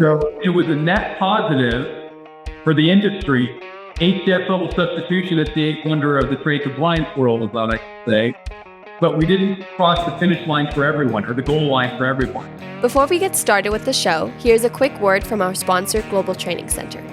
So it was a net positive for the industry. HTS-level substitution is the eighth wonder of the trade compliance world, as I like to say. But we didn't cross the finish line for everyone, or the goal line for everyone. Before we get started with the show, here's a quick word from our sponsor, Global Training Center.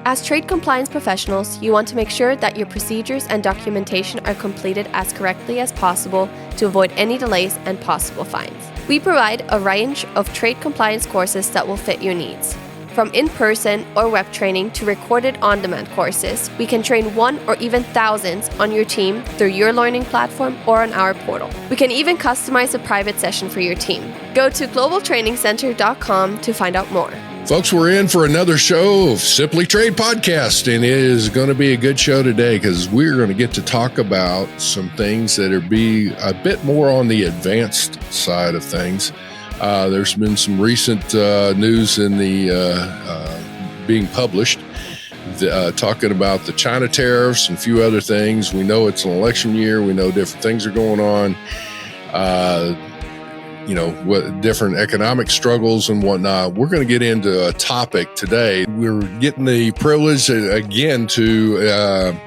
As trade compliance professionals, you want to make sure that your procedures and documentation are completed as correctly as possible to avoid any delays and possible fines. We provide a range of trade compliance courses that will fit your needs. From in-person or web training to recorded on-demand courses, we can train one or even thousands on your team through your learning platform or on our portal. We can even customize a private session for your team. Go to globaltrainingcenter.com to find out more. Folks, we're in for another show of Simply Trade Podcast, and it is going to be a good show today because we're going to get to talk about some things that are be a bit more on the advanced side of things. There's been some recent news in the being published talking about the China tariffs and a few other things. We know it's an election year. We know different things are going on. What different economic struggles and whatnot. We're going to get into a topic today. We're getting the privilege again to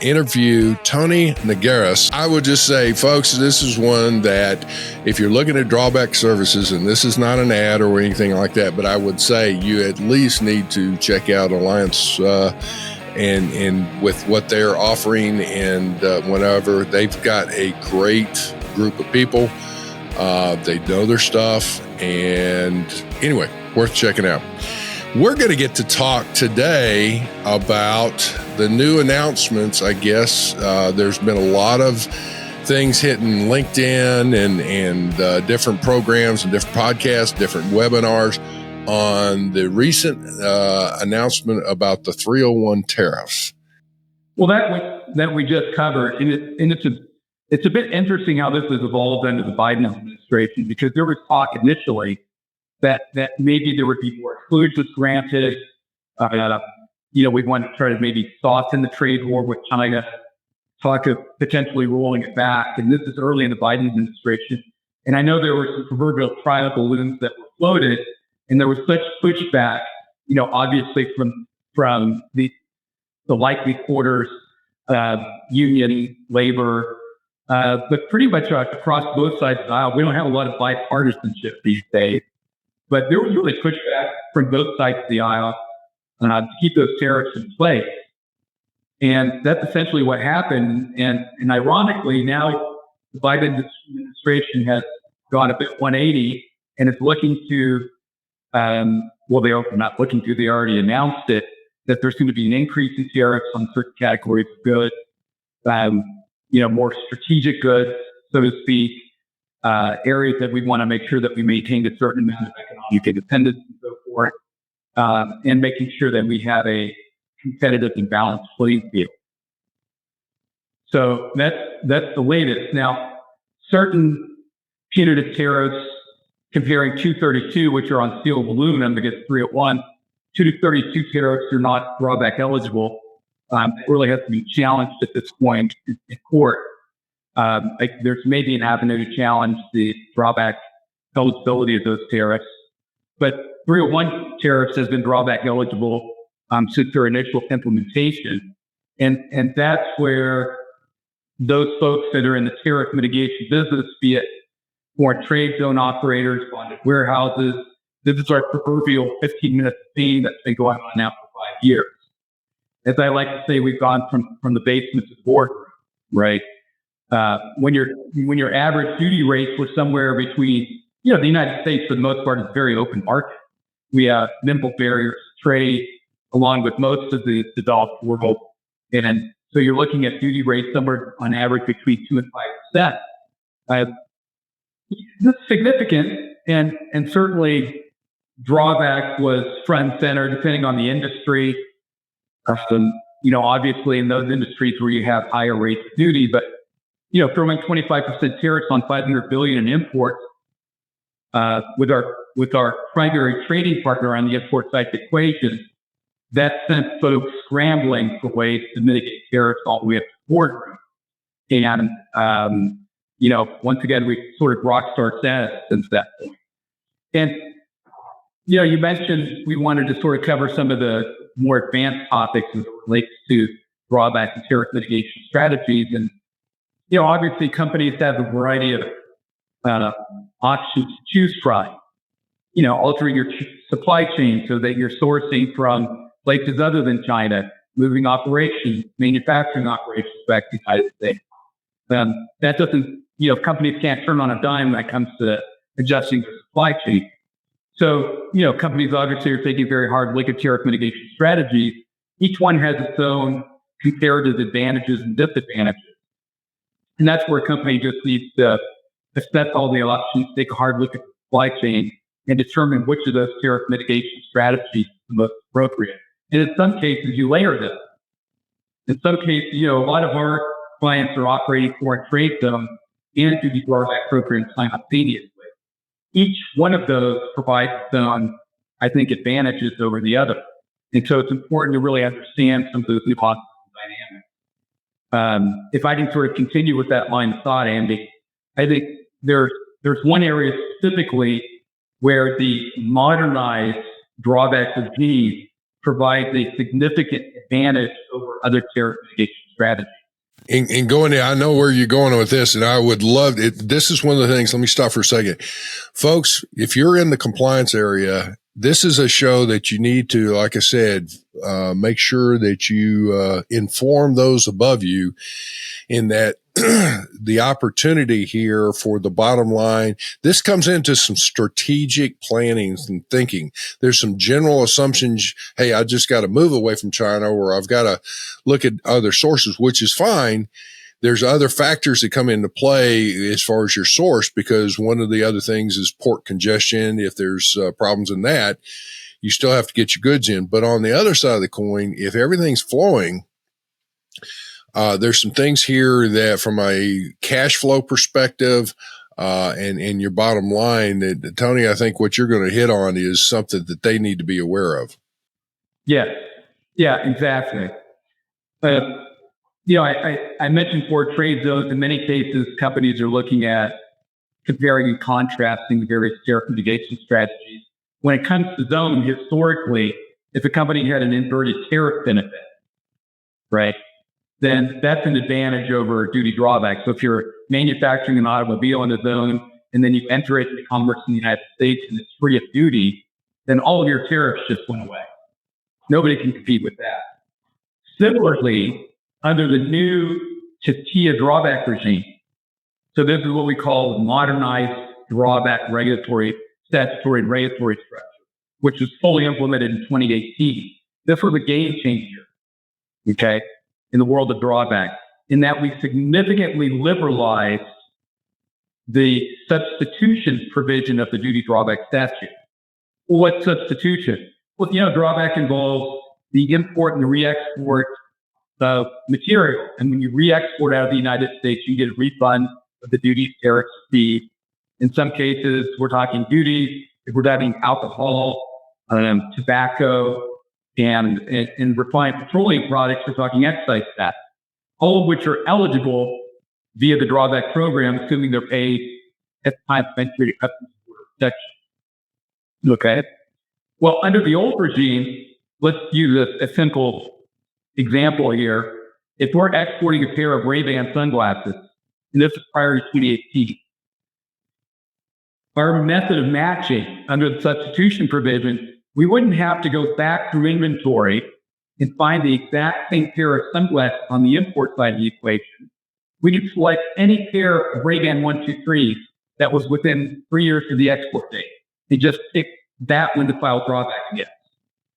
interview Tony Nogueras. I would just say, folks, this is one that if you're looking at Drawback services, and this is not an ad or anything like that, but I would say you at least need to check out Alliance and with what they're offering and whatever. They've got a great group of people. They know their stuff, and anyway, worth checking out. We're going to get to talk today about the new announcements, I guess. There's been a lot of things hitting LinkedIn and different programs and different podcasts, different webinars on the recent announcement about the 301 tariffs. Well, that we just covered, and it's a bit interesting how this has evolved under the Biden administration, because there was talk initially that maybe there would be more exclusions granted. We want to try to maybe soften the trade war with China, talk of potentially rolling it back. And this is early in the Biden administration. And I know there were some proverbial trial balloons that were floated, and there was such pushback, obviously from the likely quarters, union, labor, but pretty much across both sides of the aisle. We don't have a lot of bipartisanship these days, but there was really pushback from both sides of the aisle to keep those tariffs in place. And that's essentially what happened. And ironically, now the Biden administration has gone a bit 180 and is looking to, they're not looking to, they already announced it, that there's going to be an increase in tariffs on certain categories of goods. More strategic goods, so to speak, areas that we want to make sure that we maintain a certain amount of economic independence and so forth, and making sure that we have a competitive and balanced playing field. So that's the latest. Now, certain punitive tariffs comparing 232, which are on steel and aluminum, against 301, 232 tariffs are not drawback eligible. It really has to be challenged at this point in court. There's maybe an avenue to challenge the drawback eligibility of those tariffs. But 301 tariffs has been drawback eligible since their initial implementation. And that's where those folks that are in the tariff mitigation business, be it foreign trade zone operators, bonded warehouses, this is our proverbial 15-minute theme that's been going on now for 5 years. As I like to say, we've gone from the basement to the boardroom, right? When your average duty rates were somewhere between, the United States for the most part is a very open market. We have nimble barriers to trade along with most of the developed world. And so you're looking at duty rates somewhere on average between 2 and 5%. This is significant, and certainly drawback was front and center depending on the industry. Obviously in those industries where you have higher rates of duty, but, throwing 25% tariffs on $500 billion in imports, with our primary trading partner on the import side of the equation, that sent folks scrambling for ways to mitigate tariffs all the way up to the boardroom. And, once again, we sort of rockstar status since that point. And, You mentioned we wanted to sort of cover some of the more advanced topics as it relates to drawback and tariff mitigation strategies. And, obviously companies have a variety of options to choose from. Altering your supply chain so that you're sourcing from places other than China, moving operations, manufacturing operations back to the United States. That doesn't, companies can't turn on a dime when it comes to adjusting their supply chain. So, companies obviously are taking a very hard look at tariff mitigation strategies. Each one has its own comparative advantages and disadvantages. And that's where a company just needs to assess all the options, take a hard look at the supply chain, and determine which of those tariff mitigation strategies is the most appropriate. And in some cases, you layer them. In some cases, a lot of our clients are operating foreign trade zones and duty drawback programs simultaneously. Each one of those provides some, I think, advantages over the other. And so it's important to really understand some of those new possible dynamics. If I can sort of continue with that line of thought, Andy, I think there's one area specifically where the modernized drawback regime provides a significant advantage over other tariff mitigation strategies. And going there, I know where you're going with this, and I would love it. This is one of the things. Let me stop for a second. Folks, if you're in the compliance area, this is a show that you need to, like I said, make sure that you inform those above you in that the opportunity here for the bottom line. This comes into some strategic planning and thinking. There's some general assumptions. Hey, I just got to move away from China, or I've got to look at other sources, which is fine. There's other factors that come into play as far as your source, because one of the other things is port congestion. If there's problems in that, you still have to get your goods in. But on the other side of the coin, if everything's flowing, there's some things here that from a cash flow perspective, and your bottom line that, Tony, I think what you're going to hit on is something that they need to be aware of. Yes. Yeah, exactly. I mentioned foreign trade zones. In many cases, companies are looking at comparing and contrasting the various tariff mitigation strategies. When it comes to zone, historically, if a company had an inverted tariff benefit, right, then that's an advantage over duty drawback. So if you're manufacturing an automobile in a zone and then you enter it into commerce in the United States and it's free of duty, then all of your tariffs just went away. Nobody can compete with that. Similarly, under the new HTS drawback regime, so this is what we call the modernized drawback statutory and regulatory structure, which was fully implemented in 2018. This was a game changer, okay, in the world of drawback, in that we significantly liberalized the substitution provision of the duty drawback statute. Well, what's substitution? Well, drawback involves the import and re-export of material. And when you re-export out of the United States, you get a refund of the duties, tariffs, fees. In some cases, we're talking duties. If we're talking alcohol, tobacco, and refined petroleum products, we're talking excise tax, all of which are eligible via the drawback program, assuming they're paid at the time of entry to Customs and Border Protection. Okay. Well, under the old regime, let's use a simple example here. If we're exporting a pair of Ray-Ban sunglasses, and this is prior to 2018, our method of matching under the substitution provision, we wouldn't have to go back through inventory and find the exact same pair of sunglasses on the import side of the equation. We could select any pair of Ray-Ban 123s that was within 3 years of the export date and just pick that one to file drawback against.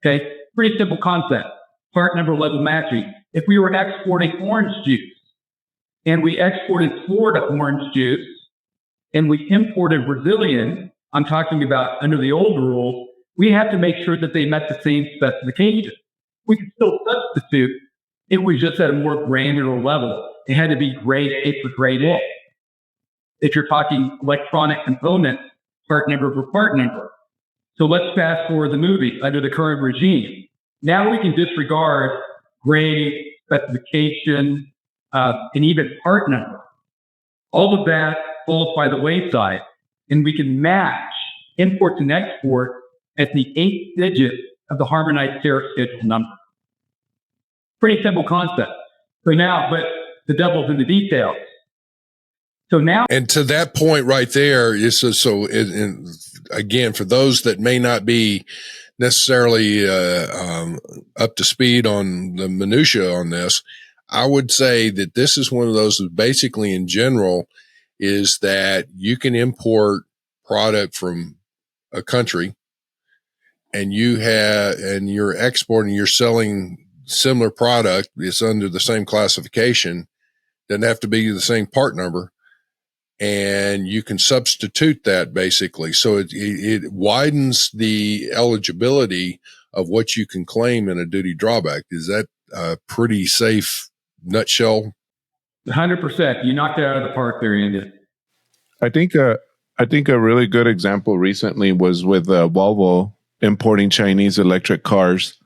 Okay, pretty simple concept. Part number level matching. If we were exporting orange juice and we exported Florida orange juice and we imported Brazilian, I'm talking about under the old rule, we have to make sure that they met the same specification. We could still substitute. It was just at a more granular level. It had to be grade A for grade A. If you're talking electronic components, part number for part number. So let's fast forward the movie under the current regime. Now we can disregard grade, specification, and even part number. All of that falls by the wayside, and we can match imports and exports at the 8th digit of the harmonized tariff schedule number. Pretty simple concept. But the devil's in the details. So now, and to that point right there is again, for those that may not be necessarily up to speed on the minutia on this, I would say that this is one of those that basically in general is that you can import product from a country and you're exporting, you're selling similar product. It's under the same classification. Doesn't have to be the same part number. And you can substitute that basically. So it widens the eligibility of what you can claim in a duty drawback. Is that a pretty safe nutshell? 100%. You knocked it out of the park there, Andy. I think a really good example recently was with Volvo importing Chinese electric cars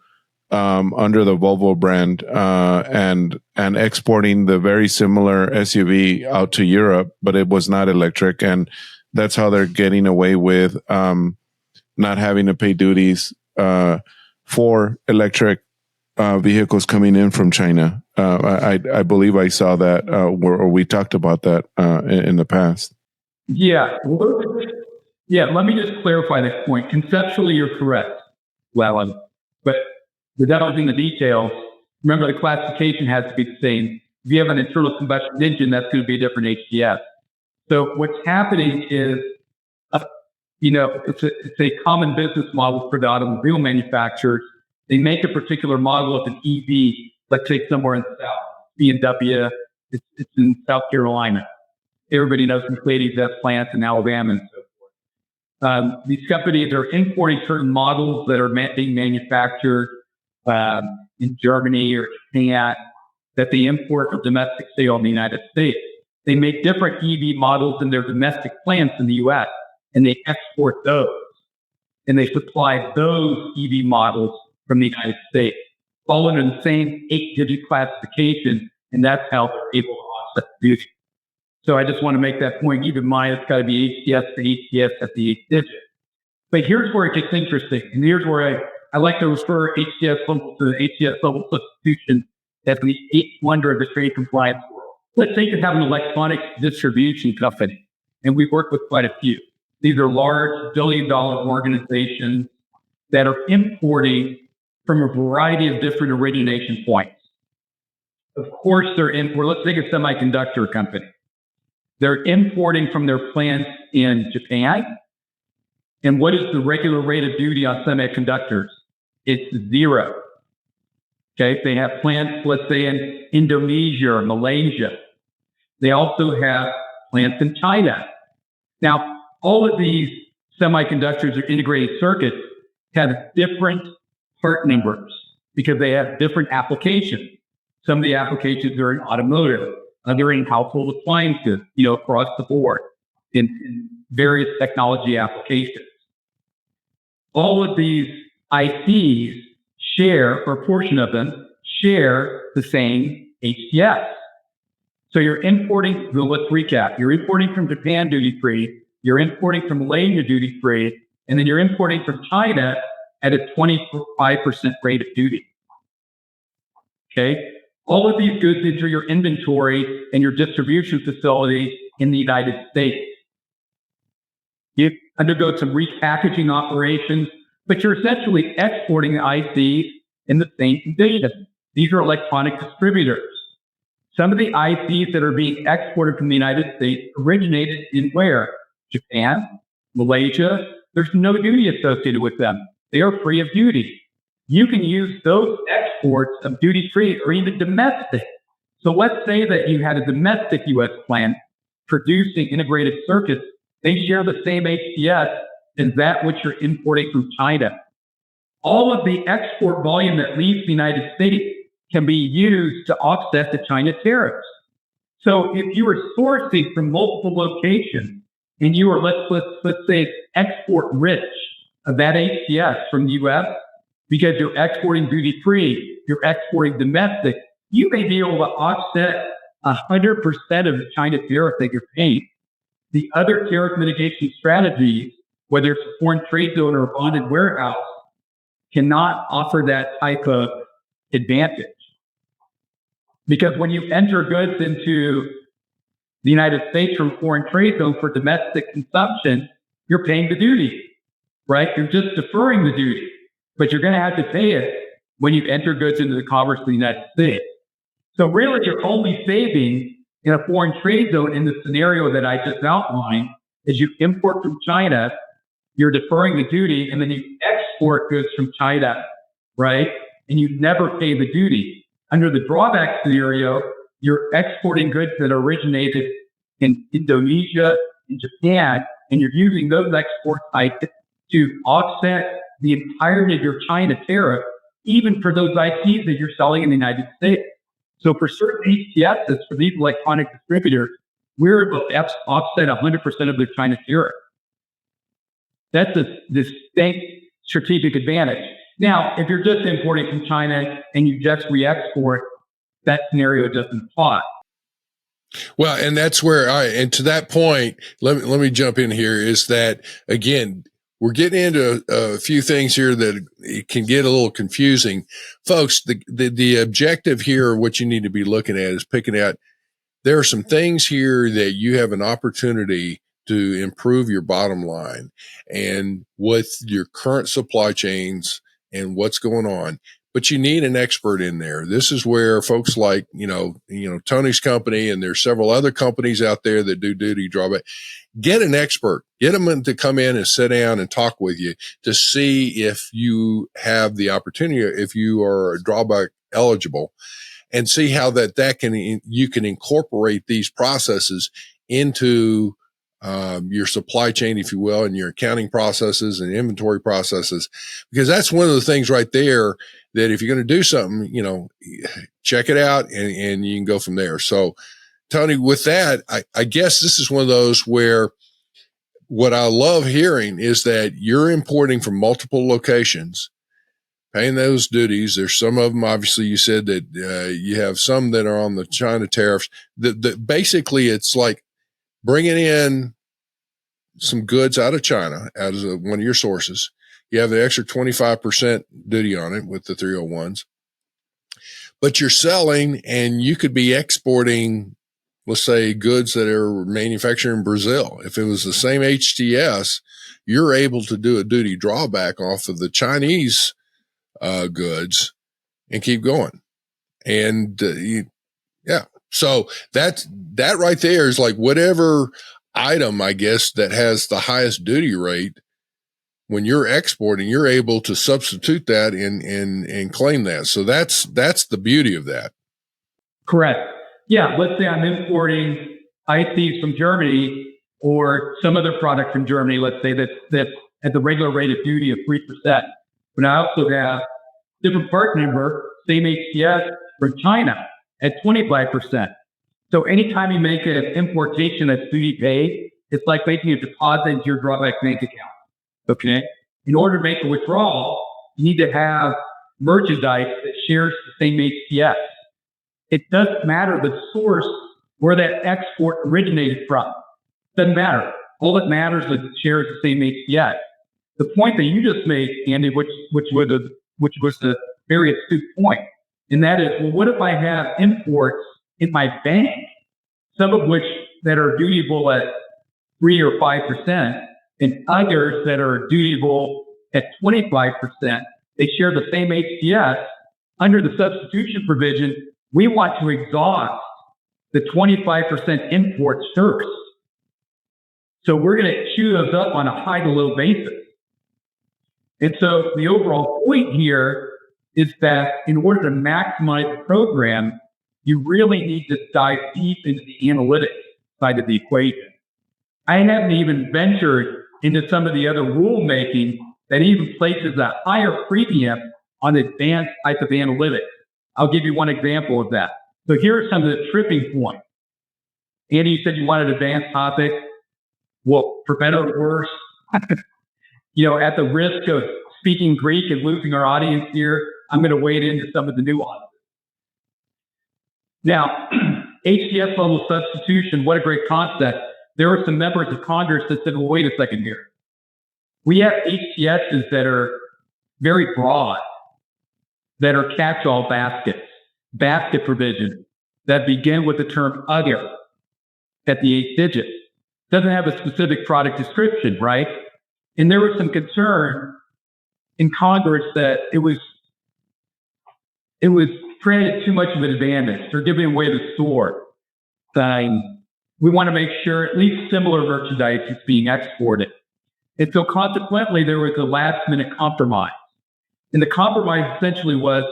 under the Volvo brand and exporting the very similar SUV out to Europe, but it was not electric, and that's how they're getting away with not having to pay duties for electric vehicles coming in from China. I believe I saw that or we talked about that in the past. Yeah. Let me just clarify this point. Conceptually, you're correct, but the devil's in the details. Remember, the classification has to be the same. If you have an internal combustion engine, that's going to be a different HTS. So what's happening is, it's a common business model for the automobile manufacturers. They make a particular model of an EV, let's say somewhere in the South, BMW, it's in South Carolina. Everybody knows Mercedes has plants in Alabama and so forth. These companies are importing certain models that are being manufactured in Germany or Japan that they import for domestic sale in the United States. They make different EV models in their domestic plants in the U.S. and they export those. And they supply those EV models from the United States, fall under the same 8-digit classification, and that's how they're able to offset the duty. So I just want to make that point. Keep in mind, it's got to be HTS to HTS at the 8th digit. But here's where it gets interesting, and here's where I like to refer HTS-level to the HTS-level substitution as the eighth wonder of the trade compliance world. Let's say you have an electronics distribution company, and we work with quite a few. These are large billion-dollar organizations that are importing from a variety of different origination points. Of course, let's take a semiconductor company. They're importing from their plants in Japan. And what is the regular rate of duty on semiconductors? It's 0. Okay, they have plants, let's say in Indonesia or Malaysia. They also have plants in China. Now, all of these semiconductors or integrated circuits have different part numbers because they have different applications. Some of the applications are in automotive, other in household appliances, across the board in various technology applications. All of these ICs share, or a portion of them, share the same HTS. So you're importing, let's recap, you're importing from Japan duty-free, you're importing from Malaysia duty-free, and then you're importing from China at a 25% rate of duty. Okay? All of these goods enter your inventory and your distribution facility in the United States. You undergo some repackaging operations, but you're essentially exporting the ICs in the same condition. These are electronic distributors. Some of the ICs that are being exported from the United States originated in where? Japan, Malaysia. There's no duty associated with them. They are free of duty. You can use those exports of duty-free or even domestic. So let's say that you had a domestic U.S. plant producing integrated circuits. They share the same HTS as that which you're importing from China. All of the export volume that leaves the United States can be used to offset the China tariffs. So if you were sourcing from multiple locations and you were, let's say, export rich of that HTS from the U.S., because you're exporting duty-free, you're exporting domestic, you may be able to offset 100% of the China tariff that you're paying. The other tariff mitigation strategies whether it's a foreign trade zone or a bonded warehouse, cannot offer that type of advantage. Because when you enter goods into the United States from a foreign trade zone for domestic consumption, you're paying the duty, right? You're just deferring the duty, but you're going to have to pay it when you enter goods into the commerce of the United States. So really, you're only saving in a foreign trade zone in the scenario that I just outlined is you import from China, you're deferring the duty, and then you export goods from China, right? And you never pay the duty. Under the drawback scenario, you're exporting goods that originated in Indonesia, in Japan, and you're using those export types to offset the entirety of your China tariff, even for those ICs that you're selling in the United States. So for certain HTSs, for these electronic distributors, we're able to offset 100% of their China tariff. That's a distinct strategic advantage. Now, if you're just importing from China and you just re-export, that scenario doesn't apply. Well, and that's where and to that point, let me jump in here is that, again, we're getting into a few things here that it can get a little confusing. Folks, the objective here, what you need to be looking at is picking out, there are some things here that you have an opportunity to improve your bottom line and with your current supply chains and what's going on. But you need an expert in there. This is where folks like, Tony's company, and there's several other companies out there that do duty drawback. Get an expert, get them to come in and sit down and talk with you to see if you have the opportunity, if you are drawback eligible, and see how you can incorporate these processes into your supply chain, if you will, and your accounting processes and inventory processes, because that's one of the things right there that if you're going to do something, check it out and you can go from there. So, Tony, with that, I guess this is one of those where what I love hearing is that you're importing from multiple locations, paying those duties. There's some of them, obviously, you said that you have some that are on the China tariffs. That basically, it's like bringing in some goods out of China, out of one of your sources. You have the extra 25% duty on it with the 301s, but you're selling and you could be exporting, let's say, goods that are manufactured in Brazil. If it was the same HTS, you're able to do a duty drawback off of the Chinese goods and keep going. And so that right there is like whatever item, I guess, that has the highest duty rate. When you're exporting, you're able to substitute that and claim that. So that's the beauty of that. Correct. Yeah. Let's say I'm importing ICs from Germany or some other product from Germany. Let's say that's at the regular rate of duty of 3%. But I also have different part number, same HTS from China at 25%. So anytime you make an importation that's duty paid, it's like making a deposit into your drawback bank account. Okay. In order to make a withdrawal, you need to have merchandise that shares the same HTS. It doesn't matter the source where that export originated from. Doesn't matter. All that matters is it shares the same HTS. The point that you just made, Andy, which was the very astute point, and that is, well, what if I have imports in my bank, some of which that are dutiable at 3 or 5%, and others that are dutiable at 25%, they share the same HTS. Under the substitution provision, we want to exhaust the 25% imports first. So we're going to chew those up on a high to low basis. And so the overall point here is that in order to maximize the program, you really need to dive deep into the analytics side of the equation. I haven't even ventured into some of the other rulemaking that even places a higher premium on advanced type of analytics. I'll give you one example of that. So here are some of the tripping points. Andy, you said you wanted advanced topics. Well, for better or worse, at the risk of speaking Greek and losing our audience here, I'm going to wade into some of the nuances. Now, HTS-level substitution, what a great concept. There were some members of Congress that said, well, wait a second here. we have HTSs that are very broad, that are catch-all baskets, basket provisions that begin with the term other at the 8th digit. Doesn't have a specific product description, right? And there was some concern in Congress that it was created too much of an advantage. They're giving away the store. We want to make sure at least similar merchandise is being exported. And so consequently, there was a last minute compromise. And the compromise essentially was,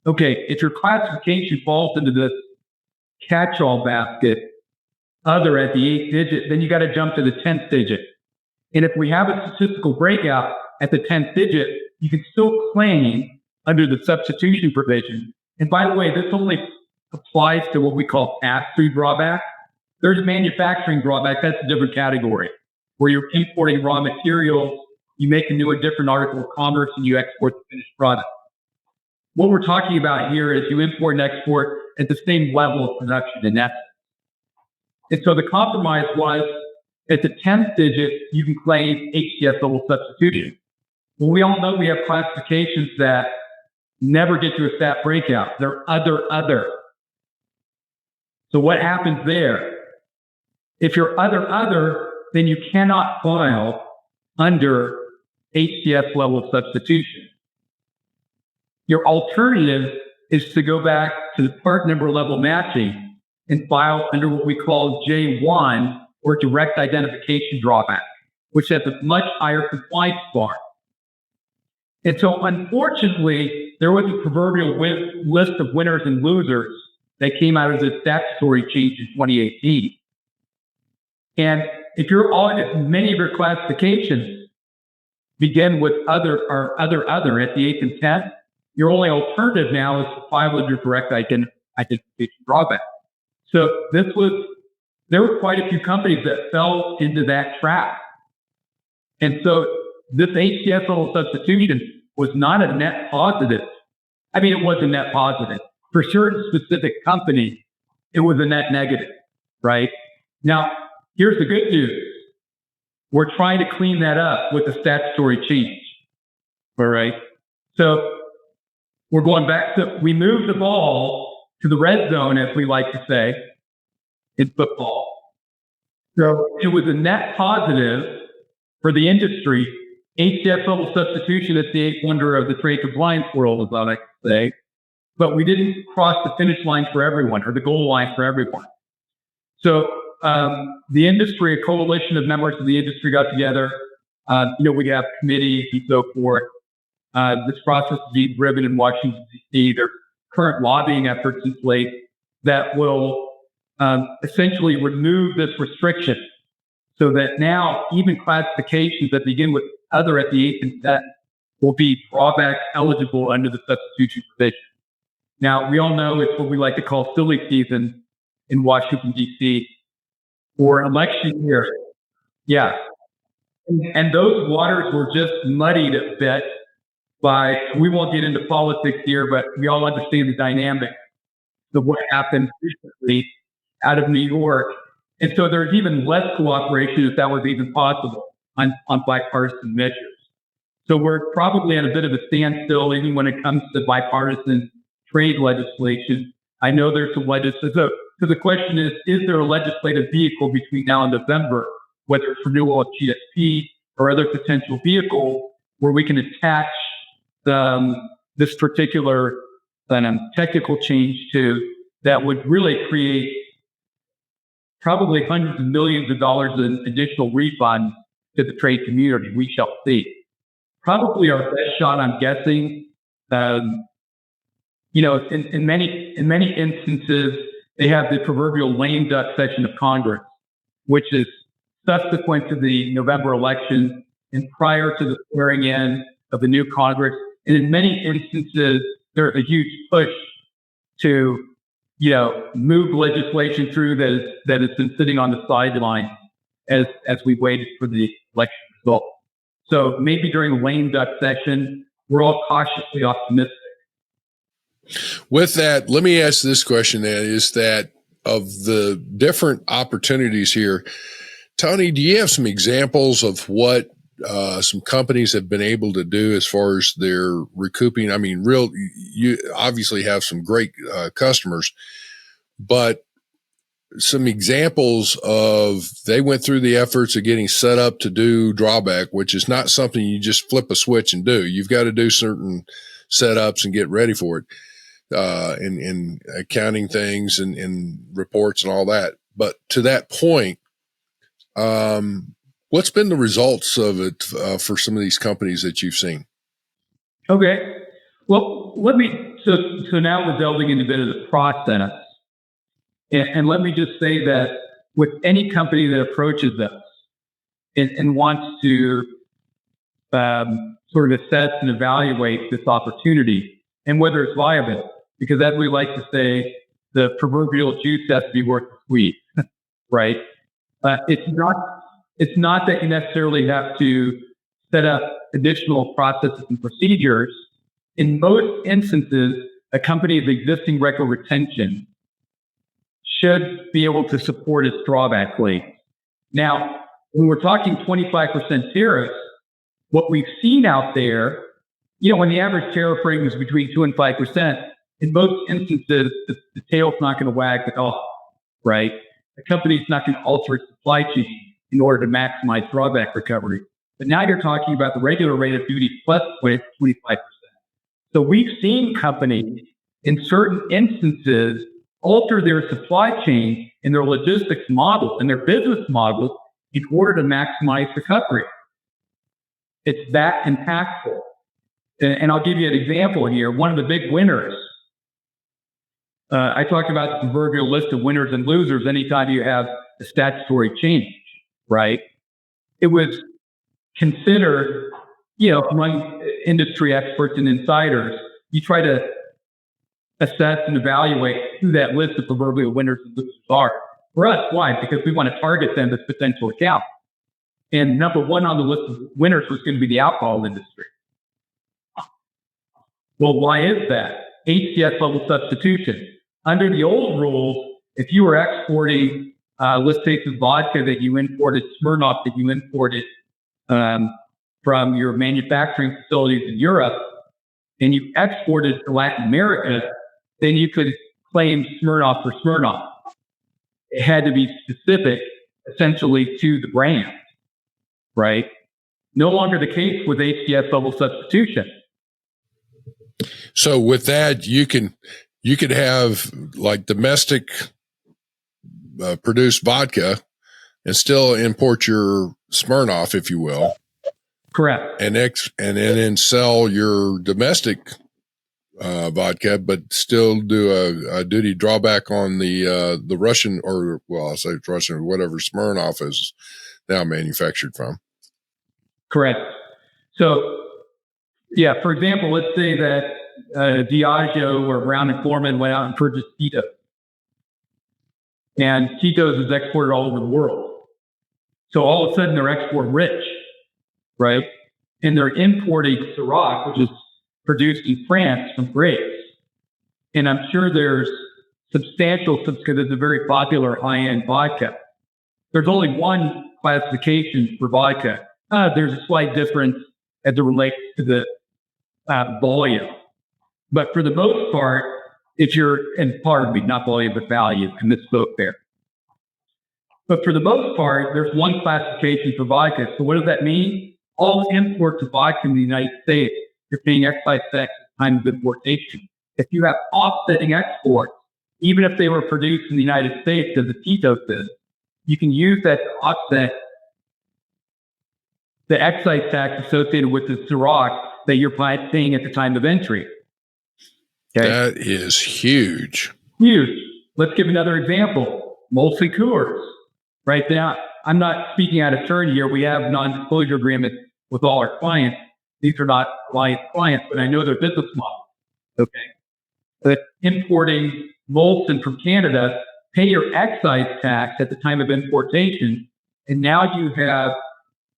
okay, if your classification falls into this catch-all basket, other at the 8th digit, then you got to jump to the 10th digit. And if we have a statistical breakout at the 10th digit, you can still claim under the substitution provision. And by the way, this only applies to what we call pass-through drawback. There's manufacturing drawback. That's a different category, where you're importing raw materials, you make a different article of commerce, and you export the finished product. What we're talking about here is you import and export at the same level of production in essence. And so the compromise was, at the 10th digit, you can claim HTS-level substitution. Well, we all know we have classifications that never get to a stat breakout. They're other. So what happens there? If you're other, then you cannot file under HTS-level substitution. Your alternative is to go back to the part number level matching and file under what we call J1, or direct identification drawback, which has a much higher compliance bar. And so unfortunately, there was a proverbial list of winners and losers that came out of the statutory change in 2018. And if you're many of your classifications begin with other at the 8th and 10th, your only alternative now is to file under direct identification drawback. So there were quite a few companies that fell into that trap. And so this HTS-level substitution was not a net positive. I mean, it was a net positive. For certain specific companies, it was a net negative, right? Now, here's the good news. We're trying to clean that up with the statutory change, all right? So we're going back to, we moved the ball to the red zone, as we like to say, in football. So it was a net positive for the industry. HTS-level substitution is the eighth wonder of the trade compliance world, as I like to say. But we didn't cross the finish line for everyone, or the goal line for everyone. So the industry, a coalition of members of the industry got together. We have committees and so forth. This process is being driven in Washington, D.C. There's current lobbying efforts in place that will essentially remove this restriction, so that now even classifications that begin with other at the 8th and 10th will be drawback eligible under the substitution provision. Now, we all know it's what we like to call silly season in Washington, D.C. for election year. Yeah. And those waters were just muddied a bit by, we won't get into politics here, but we all understand the dynamic of what happened recently out of New York. And so there's even less cooperation, if that was even possible, on bipartisan measures. So we're probably at a bit of a standstill, even when it comes to bipartisan trade legislation. I know there's some legislation. So the question is there a legislative vehicle between now and November, whether it's renewal of GSP or other potential vehicle, where we can attach this particular technical change to, that would really create probably hundreds of millions of dollars in additional refunds to the trade community. We shall see. Probably our best shot, I'm guessing. In many instances, they have the proverbial lame duck session of Congress, which is subsequent to the November election and prior to the swearing in of the new Congress. And in many instances, there's a huge push to, move legislation through that has been sitting on the sidelines as we waited for the election result. So maybe during the lame duck session, we're all cautiously optimistic. With that, let me ask this question then, is that of the different opportunities here, Tony, do you have some examples of what some companies have been able to do as far as their recouping? I mean, you obviously have some great customers, but some examples of they went through the efforts of getting set up to do drawback, which is not something you just flip a switch and do. You've got to do certain setups and get ready for it, in accounting things and reports and all that. But to that point, what's been the results of it for some of these companies that you've seen? Okay. Well, so now we're delving into a bit of the process. And let me just say that with any company that approaches us and wants to sort of assess and evaluate this opportunity and whether it's viable, because as we like to say, the proverbial juice has to be worth the squeeze, right? It's not that you necessarily have to set up additional processes and procedures. In most instances, a company's existing record retention should be able to support its drawback claim. Now, when we're talking 25% tariffs, what we've seen out there, when the average tariff rate is between 2 and 5%, in most instances, the tail's not going to wag at all, right? The company's not going to alter its supply chain in order to maximize drawback recovery. But now you're talking about the regular rate of duty plus 25%. So we've seen companies in certain instances alter their supply chain and their logistics model and their business model in order to maximize recovery. It's that impactful. And I'll give you an example here. One of the big winners, I talked about the proverbial list of winners and losers anytime you have a statutory change, right? It was considered, among industry experts and insiders, you try to assess and evaluate who that list of proverbial winners and losers are. For us, why? Because we want to target them as potential accounts. And number one on the list of winners was going to be the alcohol industry. Well, why is that? HTS-level substitution. Under the old rules, if you were exporting, let's say some vodka that you imported, Smirnoff that you imported from your manufacturing facilities in Europe, and you exported to Latin America, then you could claim Smirnoff for Smirnoff. It had to be specific, essentially, to the brand, right? No longer the case with HTS-level substitution. So with that, you could have like domestic produced vodka and still import your Smirnoff, if you will. Correct. And then sell your domestic vodka, but still do a duty drawback on the Russian, or I'll say Russian, or whatever Smirnoff is now manufactured from. Correct. So, yeah, for example, let's say that Diageo or Brown and Forman went out and purchased Tito's. And Tito's is exported all over the world. So all of a sudden they're export rich, right? And they're importing Ciroc, which is produced in France from grapes. And I'm sure there's substantial, because it's a very popular high-end vodka. There's only one classification for vodka. There's a slight difference as it relates to the volume. But for the most part, and pardon me, not volume, but value, I misspoke there. But for the most part, there's one classification for vodka. So what does that mean? All imports of vodka in the United States, you're paying excise tax at the time of importation. If you have offsetting exports, even if they were produced in the United States as a Tito's is, you can use that to offset the excise tax associated with the Ciroc that you're paying at the time of entry. Okay. That is huge. Huge. Let's give another example. Molson Coors. Right now, I'm not speaking out of turn here. We have non-disclosure agreements with all our clients. These are not clients, but I know their business model. Okay. But importing Molson from Canada, pay your excise tax at the time of importation, and now you have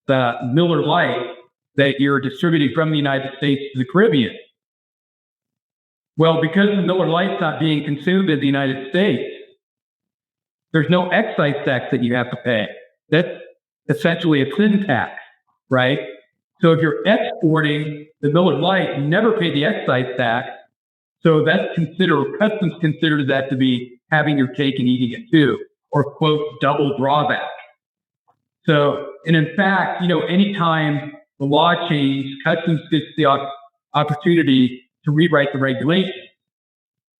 the Miller Lite that you're distributing from the United States to the Caribbean. Well, because the Miller Lite's not being consumed in the United States, there's no excise tax that you have to pay. That's essentially a sin tax. right? So if you're exporting the Miller Lite, you never pay the excise tax. So that's customs considers that to be having your cake and eating it too, or quote, double drawback. So, and in fact, anytime the law changed, customs gets the opportunity to rewrite the regulations.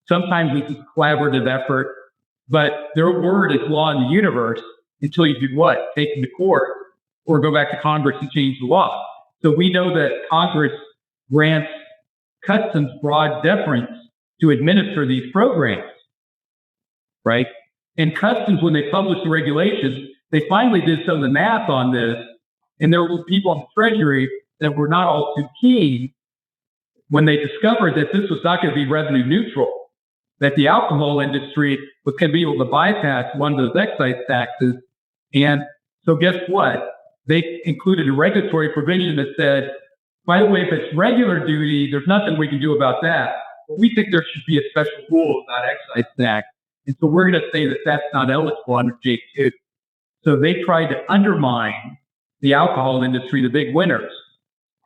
Sometimes it's a collaborative effort, but their word is law in the universe until you do what? Take them to court or go back to Congress and change the law. So we know that Congress grants customs broad deference to administer these programs, right? And customs, when they published the regulations, they finally did some of the math on this, and there were people in the Treasury that were not all too keen when they discovered that this was not going to be revenue neutral, that the alcohol industry was going to be able to bypass one of those excise taxes. And so guess what? They included a regulatory provision that said, by the way, if it's regular duty, there's nothing we can do about that. But we think there should be a special rule about excise tax. And so we're going to say that that's not eligible under J2. So they tried to undermine the alcohol industry, the big winners.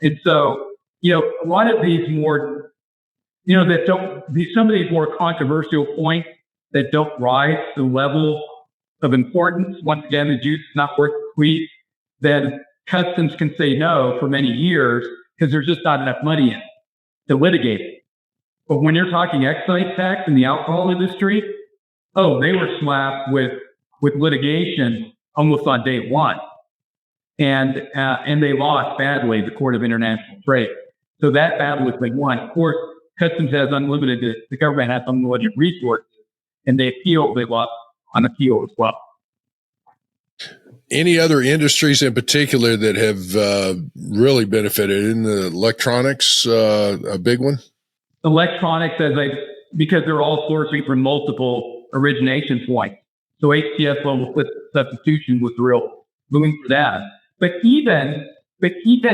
And so, a lot of these more, some of these more controversial points that don't rise to the level of importance, once again, the juice is not worth the squeeze, then customs can say no for many years because there's just not enough money in it to litigate it. But when you're talking excise tax in the alcohol industry, they were slapped with litigation almost on day one. And they lost badly, the Court of International Trade. So that battle has been won. Of course, customs has the government has unlimited resources, and they lost on appeal as well. Any other industries in particular that have really benefited? In the electronics, a big one? Electronics, because they're all sourcing from multiple origination points. So HTS-level substitution was the real boom for that. But even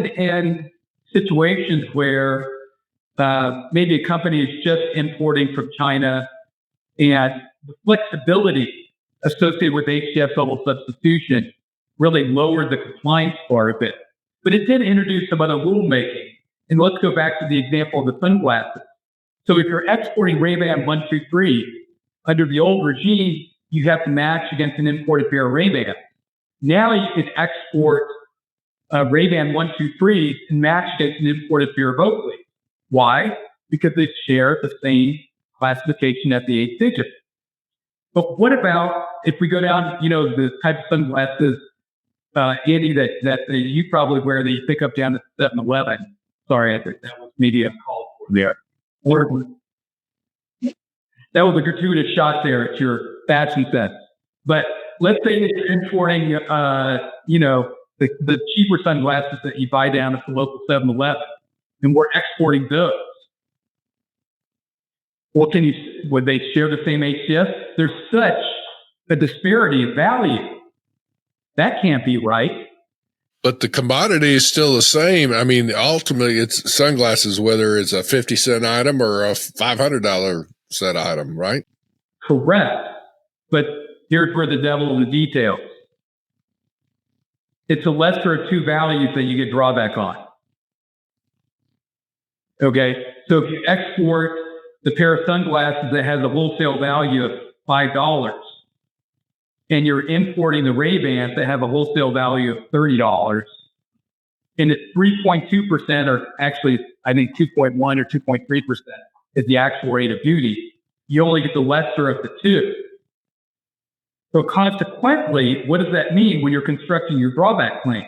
in situations where maybe a company is just importing from China and the flexibility associated with HTS-level substitution really lowered the compliance part of it. But it did introduce some other rulemaking. And let's go back to the example of the sunglasses. So if you're exporting Ray-Ban 123, under the old regime, you have to match against an imported pair of Ray-Ban. Now you can export Ray-Ban 123 and match against an imported pair of Oakley. Why? Because they share the same classification at the 8th digit. But what about if we go down, the type of sunglasses, Andy, that you probably wear that you pick up down at 7-Eleven. Sorry, I think that was media called for there. That was a gratuitous shot there at your fashion sense. But let's say that you're importing, the cheaper sunglasses that you buy down at the local 7-Eleven, and we're exporting those. Well, would they share the same HTS? There's such a disparity in value. That can't be right. But the commodity is still the same. I mean, ultimately, it's sunglasses, whether it's a 50-cent item or a $500 set item, right? Correct. But here's where the devil in the details. It's a lesser of two values that you get drawback on. Okay? So if you export the pair of sunglasses that has a wholesale value of $5, and you're importing the Ray-Bans that have a wholesale value of $30, and it's 3.2%, or actually, I think 2.1 or 2.3% is the actual rate of duty, you only get the lesser of the two. So consequently, what does that mean when you're constructing your drawback claim?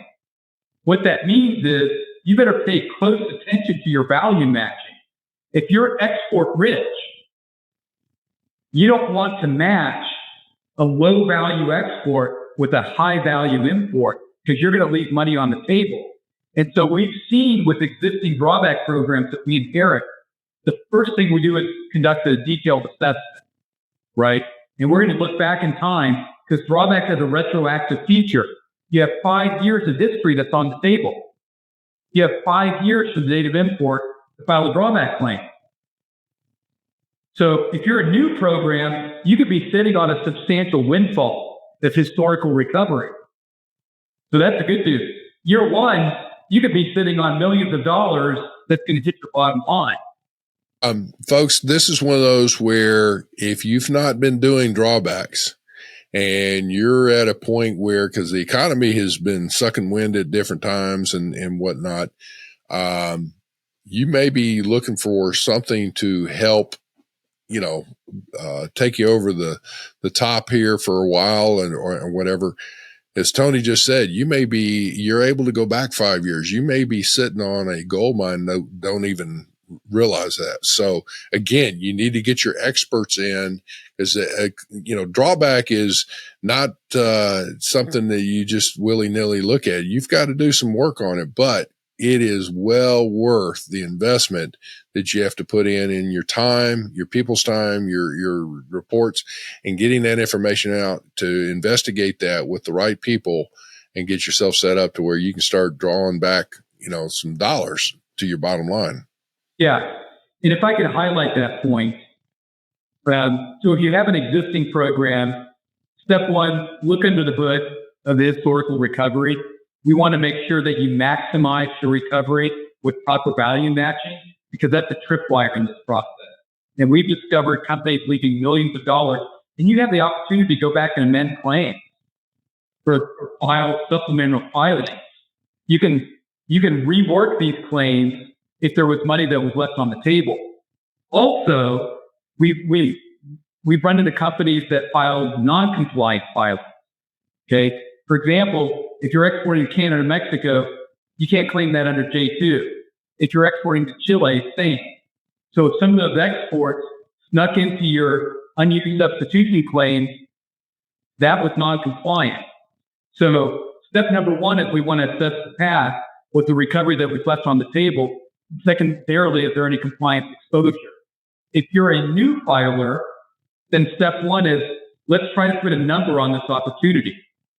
What that means is you better pay close attention to your value matching. If you're export rich, you don't want to match a low value export with a high value import because you're going to leave money on the table. And so we've seen with existing drawback programs that we inherit, the first thing we do is conduct a detailed assessment, right? And we're going to look back in time because drawback has a retroactive feature. You have 5 years of history that's on the table. You have 5 years from the date of import to file a drawback claim. So if you're a new program, you could be sitting on a substantial windfall of historical recovery. So that's the good news. Year one, you could be sitting on millions of dollars that's going to hit your bottom line. Folks, this is one of those where if you've not been doing drawbacks and you're at a point where, because the economy has been sucking wind at different times and whatnot, you may be looking for something to help, take you over the top here for a while or whatever. As Tony just said, you're able to go back 5 years. You may be sitting on a gold mine, don't even realize that. So again, you need to get your experts in, because, drawback is not something that you just willy-nilly look at. You've got to do some work on it, but it is well worth the investment that you have to put in your time, your people's time, your reports, and getting that information out to investigate that with the right people and get yourself set up to where you can start drawing back, some dollars to your bottom line. Yeah. And if I could highlight that point, so if you have an existing program, step one, look under the hood of the historical recovery. We want to make sure that you maximize your recovery with proper value matching, because that's a tripwire in this process. And we've discovered companies leaving millions of dollars, and you have the opportunity to go back and amend claims for supplemental filing. You can rework these claims if there was money that was left on the table. Also, we've run into companies that filed non-compliant filings. Okay. For example, if you're exporting to Canada, Mexico, you can't claim that under J2. If you're exporting to Chile, same. So if some of those exports snuck into your unused substitution claim, that was non-compliant. So step number one is we want to assess the path with the recovery that was left on the table. Secondarily, is there any compliance exposure? If you're a new filer, then step one is let's try to put a number on this opportunity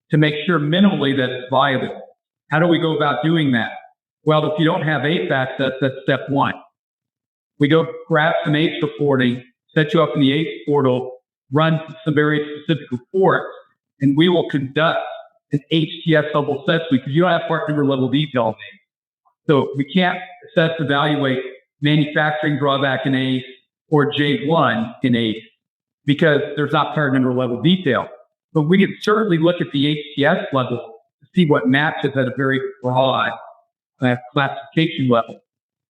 to make sure minimally that it's viable. How do we go about doing that? Well, if you don't have ACE access, that's step one. We go grab some ACE reporting, set you up in the ACE portal, run some very specific reports, and we will conduct an HTS-level assessment, because you don't have part number level detail in ACE. So we can't evaluate manufacturing drawback in ACE or J1 in ACE because there's not part number level detail. But we can certainly look at the HTS level to see what matches at a very broad classification level.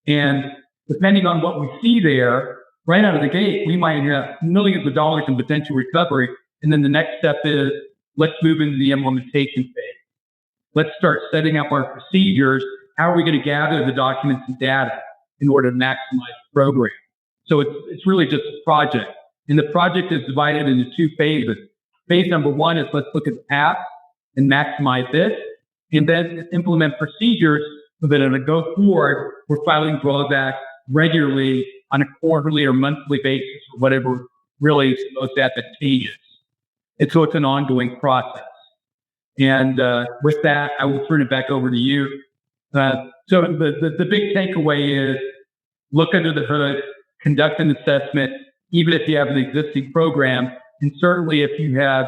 And depending on what we see there, right out of the gate, we might have millions of dollars in potential recovery. And then the next step is, let's move into the implementation phase. Let's start setting up our procedures. How are we going to gather the documents and data in order to maximize the program? So it's really just a project. And the project is divided into two phases. Phase number one is let's look at the path and maximize it, and then implement procedures so that as a go forward, we're filing drawback regularly on a quarterly or monthly basis, or whatever really is the most advantageous. And so it's an ongoing process. And with that, I will turn it back over to you. So the big takeaway is look under the hood, conduct an assessment, even if you have an existing program, and certainly if you have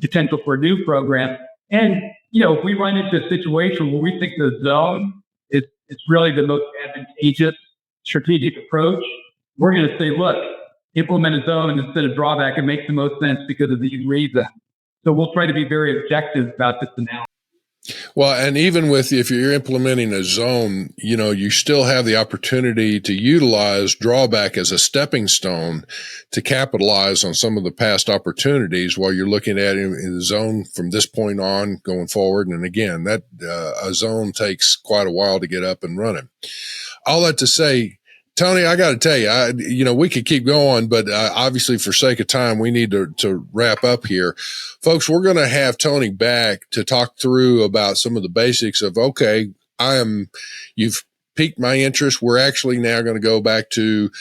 potential for a new program. And, if we run into a situation where we think the zone is really the most advantageous strategic approach, we're going to say, look, implement a zone instead of drawback. It makes the most sense because of these reasons. So we'll try to be very objective about this analysis. Well, and even if you're implementing a zone, you still have the opportunity to utilize drawback as a stepping stone to capitalize on some of the past opportunities while you're looking at it in the zone from this point on going forward. And again, that a zone takes quite a while to get up and running. All that to say, Tony, I got to tell you, we could keep going, but obviously for sake of time, we need to wrap up here. Folks, we're going to have Tony back to talk through about some of the basics of, okay, you've piqued my interest. We're actually now going to go back to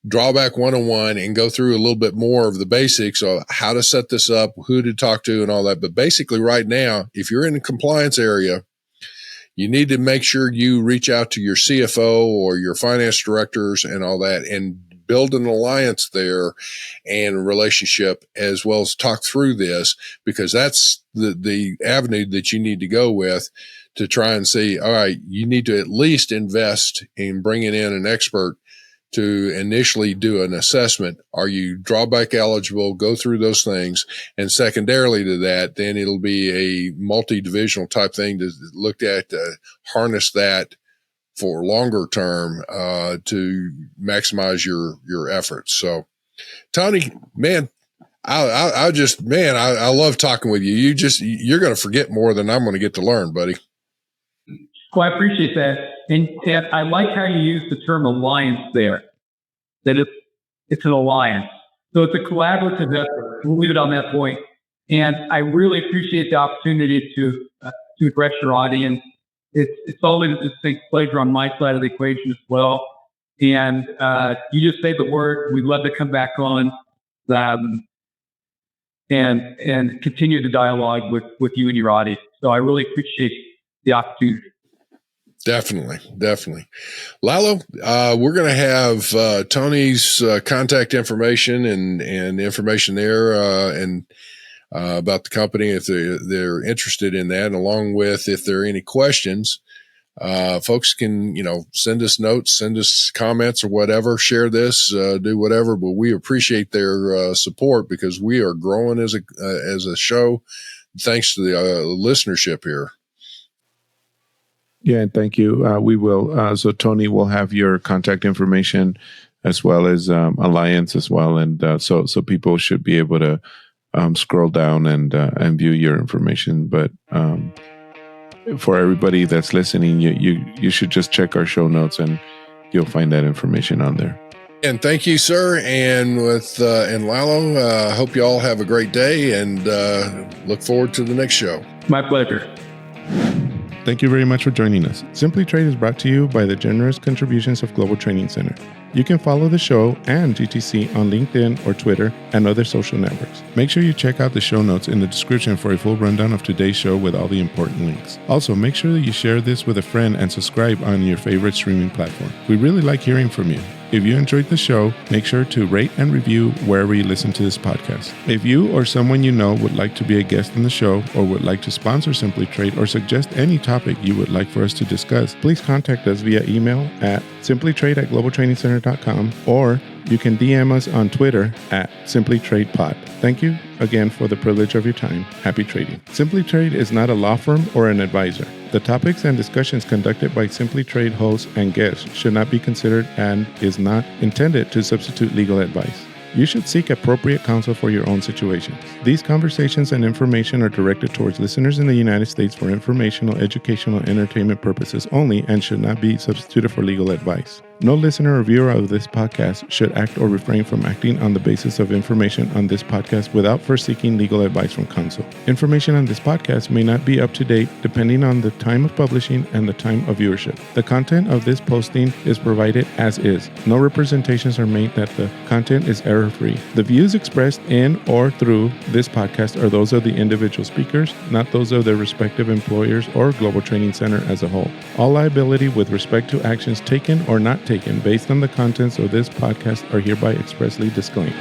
Drawback 101 and go through a little bit more of the basics of how to set this up, who to talk to and all that. But basically right now, if you're in the compliance area, you need to make sure you reach out to your CFO or your finance directors and all that and build an alliance there and a relationship, as well as talk through this, because that's the avenue that you need to go with to try and see, all right, you need to at least invest in bringing in an expert to initially do an assessment. Are you drawback eligible? Go through those things. And secondarily to that, then it'll be a multi-divisional type thing to look at, harness that for longer term, to maximize your efforts. So Tony, man, I love talking with you. You're going to forget more than I'm going to get to learn, buddy. Well, I appreciate that. And I like how you use the term alliance there, that it's an alliance. So it's a collaborative effort. We'll leave it on that point. And I really appreciate the opportunity to address your audience. It's always a distinct pleasure on my side of the equation as well. And you just say the word. We'd love to come back on and continue the dialogue with you and your audience. So I really appreciate the opportunity. Definitely. Lalo, we're going to have Tony's contact information and information there and about the company if they're interested in that, and along with if there are any questions, folks can, send us notes, send us comments or whatever, share this, do whatever, but we appreciate their support because we are growing as a show thanks to the listenership here. Yeah, and thank you. We will. So Tony will have your contact information as well as Alliance as well, and so people should be able to scroll down and view your information. But for everybody that's listening, you should just check our show notes, and you'll find that information on there. And thank you, sir. And and Lalo, hope you all have a great day, and look forward to the next show. My pleasure. Thank you very much for joining us. Simply Trade is brought to you by the generous contributions of Global Training Center. You can follow the show and GTC on LinkedIn or Twitter and other social networks. Make sure you check out the show notes in the description for a full rundown of today's show with all the important links. Also, make sure that you share this with a friend and subscribe on your favorite streaming platform. We really like hearing from you. If you enjoyed the show, make sure to rate and review wherever you listen to this podcast. If you or someone you know would like to be a guest in the show or would like to sponsor Simply Trade or suggest any topic you would like for us to discuss, please contact us via email at simplytrade@globaltrainingcenter.com, or you can DM us on Twitter at simplytradepod. Thank you again for the privilege of your time. Happy trading. Simply Trade is not a law firm or an advisor. The topics and discussions conducted by Simply Trade hosts and guests should not be considered and is not intended to substitute legal advice. You should seek appropriate counsel for your own situations. These conversations and information are directed towards listeners in the United States for informational, educational, and entertainment purposes only and should not be substituted for legal advice. No listener or viewer of this podcast should act or refrain from acting on the basis of information on this podcast without first seeking legal advice from counsel. Information on this podcast may not be up to date depending on the time of publishing and the time of viewership. The content of this posting is provided as is. No representations are made that the content is error-free. The views expressed in or through this podcast are those of the individual speakers, not those of their respective employers or Global Training Center as a whole. All liability with respect to actions taken or not taken based on the contents of this podcast are hereby expressly disclaimed.